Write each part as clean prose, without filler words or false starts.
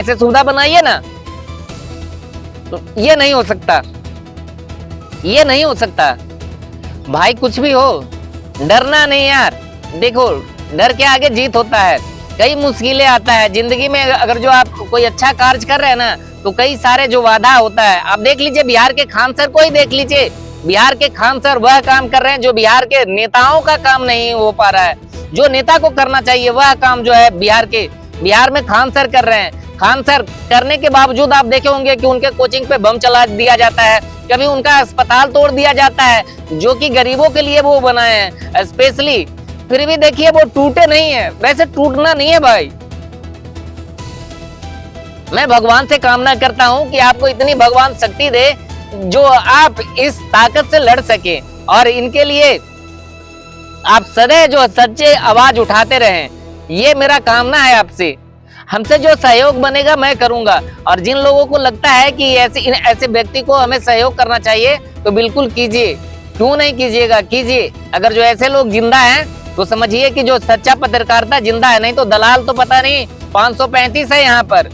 ऐसे सुविधा बनाइए ना, तो ये नहीं हो सकता, ये नहीं हो सकता भाई। कुछ भी हो डरना नहीं यार। देखो डर के आगे जीत होता है। कई मुश्किलें आता है जिंदगी में। अगर जो आप कोई अच्छा कार्य कर रहे हैं ना, तो कई सारे जो वादा होता है। आप देख लीजिए बिहार के खान सर को ही देख लीजिए। बिहार के खान सर वह काम कर रहे हैं जो बिहार के नेताओं का काम नहीं हो पा रहा है। जो नेता को करना चाहिए वह काम जो है बिहार में खान सर कर रहे हैं। खान सर करने के बावजूद आप देखे होंगे कि उनके कोचिंग पे बम चला दिया जाता है, कभी उनका अस्पताल तोड़ दिया जाता है जो कि गरीबों के लिए वो बनाए हैं स्पेशली। फिर भी देखिए वो टूटे नहीं है। वैसे टूटना नहीं है भाई। मैं भगवान से कामना करता हूं कि आपको इतनी भगवान शक्ति दे जो आप इस ताकत से लड़ सके, और इनके लिए आप सदैव जो सच्चे आवाज उठाते रहें, ये मेरा कामना है आपसे। हमसे जो सहयोग बनेगा मैं करूंगा, और जिन लोगों को लगता है कि ऐसे व्यक्ति को हमें सहयोग करना चाहिए तो बिल्कुल कीजिए। क्यों नहीं कीजिएगा, कीजिए। अगर जो ऐसे लोग जिंदा हैं तो समझिए कि जो सच्चा पत्रकारिता जिंदा है। नहीं तो दलाल तो पता नहीं 535 है यहाँ पर।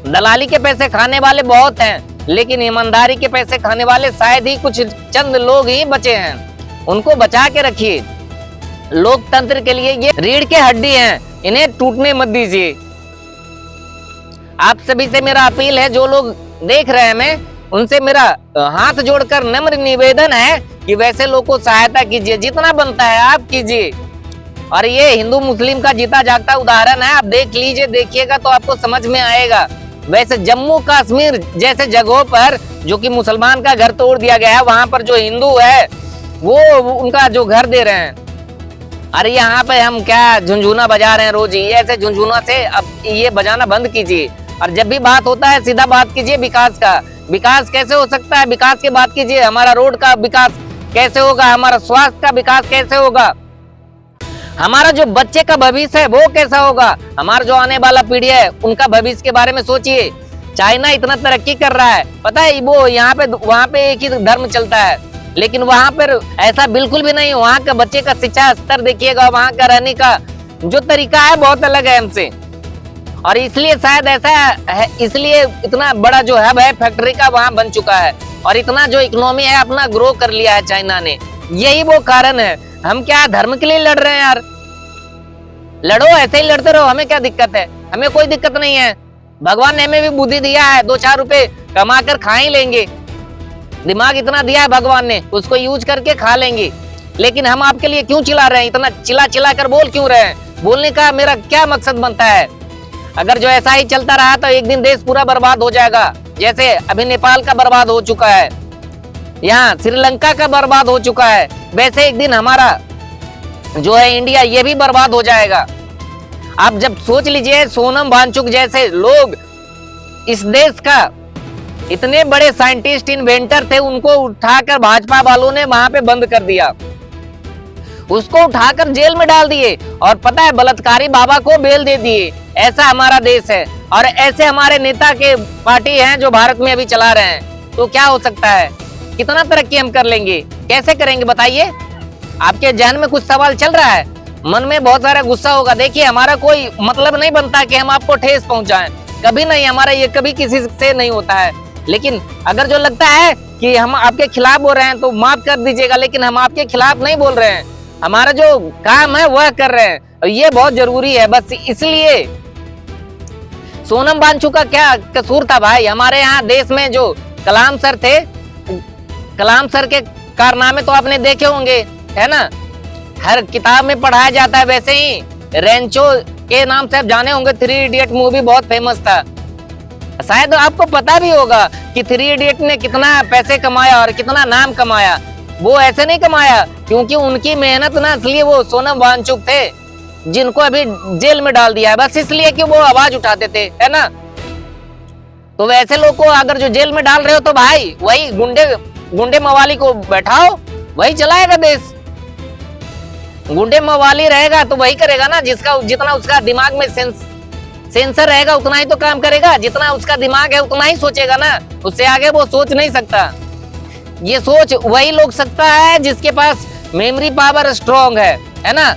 दलाली के पैसे खाने वाले बहुत हैं, लेकिन ईमानदारी के पैसे खाने वाले शायद ही कुछ चंद लोग ही बचे हैं। उनको बचा के रखिए। लोकतंत्र के लिए ये रीढ़ के हड्डी हैं, इन्हें टूटने मत दीजिए। आप सभी से मेरा अपील है, जो लोग देख रहे हैं, मैं उनसे मेरा हाथ जोड़कर नम्र निवेदन है कि वैसे लोग को सहायता कीजिए। जितना बनता है आप कीजिए। और ये हिंदू मुस्लिम का जीता जागता उदाहरण है। आप देख लीजिए, देखिएगा तो आपको समझ में आएगा। वैसे जम्मू कश्मीर जैसे जगहों पर जो कि मुसलमान का घर तोड़ दिया गया है, वहां पर जो हिंदू है वो उनका जो घर दे रहे हैं। अरे यहाँ पे हम क्या झुनझुना बजा रहे हैं रोज ही। ऐसे झुनझुना से अब ये बजाना बंद कीजिए। और जब भी बात होता है सीधा बात कीजिए विकास का। विकास कैसे हो सकता है, विकास की बात कीजिए। हमारा रोड का विकास कैसे होगा, हमारा स्वास्थ्य का विकास कैसे होगा, हमारा जो बच्चे का भविष्य है वो कैसा होगा, हमारा जो आने वाला पीढ़ी है उनका भविष्य के बारे में सोचिए। चाइना इतना तरक्की कर रहा है, पता है वो यहाँ पे वहाँ पे एक ही धर्म चलता है, लेकिन वहाँ पर ऐसा बिल्कुल भी नहीं। वहाँ का बच्चे का शिक्षा स्तर देखिएगा, वहाँ का रहने का जो तरीका है बहुत अलग है हमसे। और इसलिए शायद ऐसा है, इसलिए इतना बड़ा जो हब है फैक्ट्री का वहाँ बन चुका है, और इतना जो इकोनॉमी है अपना ग्रो कर लिया है चाइना ने। यही वो कारण है। हम क्या धर्म के लिए लड़ रहे हैं यार? लड़ो, ऐसे ही लड़ते रहो, हमें क्या दिक्कत है? हमें कोई दिक्कत नहीं है। भगवान ने हमें भी बुद्धि दिया है, 2-4 रुपए कमा कर खा ही लेंगे। दिमाग इतना दिया है भगवान ने, उसको यूज करके खा लेंगे। लेकिन हम आपके लिए क्यों चिल्ला रहे हैं? इतना चिल्ला कर बोल क्यों रहे हैं? बोलने का मेरा क्या मकसद बनता है? अगर जो ऐसा ही चलता रहा तो एक दिन देश पूरा बर्बाद हो जाएगा। जैसे अभी नेपाल का बर्बाद हो चुका है, यहाँ श्रीलंका का बर्बाद हो चुका है, वैसे एक दिन हमारा जो है इंडिया ये भी बर्बाद हो जाएगा। आप जब सोच लीजिए, सोनम वांगचुक जैसे लोग इस देश का इतने बड़े साइंटिस्ट इन्वेंटर थे, उनको उठाकर भाजपा वालों ने वहां पे बंद कर दिया, उसको उठाकर जेल में डाल दिए, और पता है बलात्कारी बाबा को बेल दे दिए। ऐसा हमारा देश है, और ऐसे हमारे नेता के पार्टी हैं जो भारत में अभी चला रहे हैं। तो क्या हो सकता है? कितना तरक्की हम कर लेंगे? कैसे करेंगे बताइए? आपके जहन में कुछ सवाल चल रहा है, मन में बहुत सारा गुस्सा होगा। देखिए हमारा कोई मतलब नहीं बनता कि हम आपको ठेस पहुंचाएं, कभी नहीं। हमारा ये कभी किसी से नहीं होता है। लेकिन अगर जो लगता है कि हम आपके खिलाफ बोल रहे हैं तो माफ कर दीजिएगा, लेकिन हम आपके खिलाफ नहीं बोल रहे हैं। हमारा जो काम है वह कर रहे हैं, और ये बहुत जरूरी है। बस इसलिए सोनम वांगचुक का क्या कसूर था भाई? हमारे यहाँ देश में जो कलाम सर थे, कलाम सर के कारनामे तो आपने देखे होंगे, है ना? हर किताब में पढ़ाया जाता है। वैसे ही रेंचो के नाम से आप जाने होंगे, 3 इडियट मूवी बहुत फेमस था। शायद आपको पता भी होगा कि 3 इडियट ने कितना पैसे कमाया और कितना नाम कमाया। वो ऐसे नहीं कमाया क्योंकि उनकी मेहनत ना, इसलिए वो सोनम वांगचुक थे जिनको अभी जेल में डाल दिया है, बस इसलिए कि वो आवाज उठाते थे, है ना? तो वैसे लोग को अगर जो जेल में डाल रहे हो तो भाई वही गुंडे मवाली को बैठाओ, वही चलाएगा देश। गुंडे मवाली रहेगा तो वही करेगा ना, जितना उसका दिमाग में सेंसर रहेगा उतना ही तो काम करेगा। जितना उसका दिमाग है उतना ही सोचेगा ना, उससे आगे वो सोच नहीं सकता। ये सोच वही लोग सकता है जिसके पास मेमोरी पावर स्ट्रॉन्ग है ना?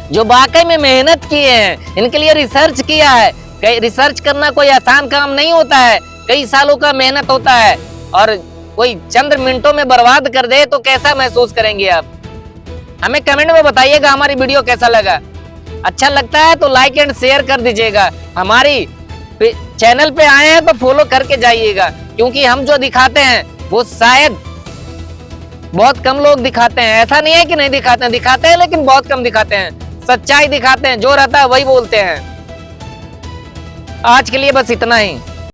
जो वाकई में मेहनत किए हैं, इनके लिए रिसर्च किया है, कई रिसर्च करना कोई आसान काम नहीं होता है, कई सालों का मेहनत होता है, और कोई चंद मिनटों में बर्बाद कर दे तो कैसा महसूस करेंगे आप? हमें कमेंट में बताइएगा हमारी वीडियो कैसा लगा। अच्छा लगता है तो लाइक एंड शेयर कर दीजिएगा। हमारी चैनल पे आए हैं तो फॉलो करके जाइएगा, क्योंकि हम जो दिखाते हैं वो शायद बहुत कम लोग दिखाते हैं। ऐसा नहीं है कि नहीं दिखाते हैं, दिखाते हैं लेकिन बहुत कम दिखाते हैं। सच्चाई दिखाते हैं, जो रहता है वही बोलते हैं। आज के लिए बस इतना ही।